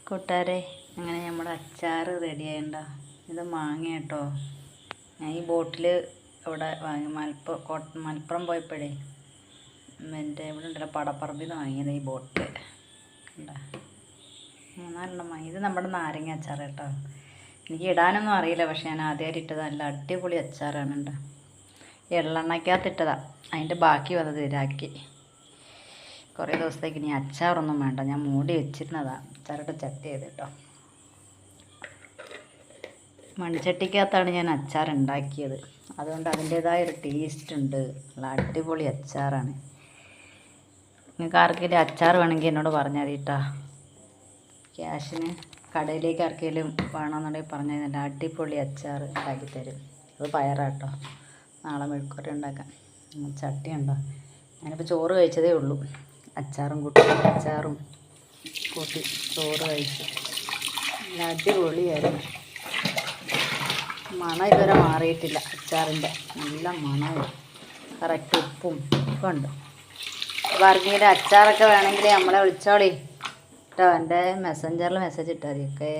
കൂട്ടുകാരെ, അങ്ങനെ നമ്മുടെ അച്ചാർ റെഡി ആയിണ്ടോ? ഇത് മാങ്ങ കേട്ടോ. ഞാൻ ഈ ബോട്ടിൽ ഇവിടെ വാങ്ങി മലപ്പുറം പോയപ്പോഴേ എൻ്റെ ഇവിടെ ഉണ്ടല്ലോ പടപ്പറമ്പിൽ നിന്ന് വാങ്ങിയത് ഈ ബോട്ടിൽ ഉണ്ടോ. 3-4 വാങ്ങി. ഇത് നമ്മുടെ നാരങ്ങ അച്ചാർ കേട്ടോ. എനിക്ക് ഇടാനൊന്നും അറിയില്ല, പക്ഷെ ഞാൻ ആദ്യമായിട്ട് ഇട്ടത്. നല്ല അടിപൊളി അച്ചാറാണ് കേട്ടോ. എള്ളെണ്ണയ്ക്കകത്ത് ഇട്ടതാണ്. അതിൻ്റെ ബാക്കി വന്നത് ഇതാക്കി. കുറേ ദിവസത്തേക്ക് ഇനി അച്ചാറൊന്നും വേണ്ട, ഞാൻ മൂടി വെച്ചിരുന്നതാണ്. അച്ചാറിട്ട് ചട്ടി ചെയ്ത് കേട്ടോ. മൺചട്ടിക്കകത്താണ് ഞാൻ അച്ചാർ ഉണ്ടാക്കിയത്, അതുകൊണ്ട് അതിൻ്റേതായ ഒരു ടേസ്റ്റ് ഉണ്ട്. നല്ല അടിപൊളി അച്ചാറാണ്. നിങ്ങൾക്ക് ആർക്കെങ്കിലും അച്ചാർ വേണമെങ്കിൽ എന്നോട് പറഞ്ഞാൽ മതി കേട്ടോ. ക്യാഷിന് കടയിലേക്ക് ആർക്കെങ്കിലും വേണമെന്നുണ്ടെങ്കിൽ പറഞ്ഞാൽ നല്ല അടിപൊളി അച്ചാർ ഉണ്ടാക്കി തരും. അത് പയറാട്ടോ. നാളെ മെഴുക്കുവരട്ടി ഉണ്ടാക്കാം. ചട്ടി ഉണ്ടോ? ഞാനിപ്പോൾ ചോറ് കഴിച്ചതേ ഉള്ളൂ. അച്ചാറും കൂട്ടി ചോറ് കഴിച്ചു. നല്ല അടിപൊളിയായിരുന്നു. മണം ഇതുവരെ മാറിയിട്ടില്ല അച്ചാറിൻ്റെ. നല്ല മണവും കറക്റ്റ് ഉപ്പും ഒക്കെ ഉണ്ട്. അപ്പോൾ ആർക്കെങ്കിലും അച്ചാറൊക്കെ വേണമെങ്കിൽ നമ്മളെ വിളിച്ചോളി കേട്ടോ. എൻ്റെ മെസ്സഞ്ചറിൽ മെസ്സേജ് ഇട്ടാൽ മതി. ഓക്കേ.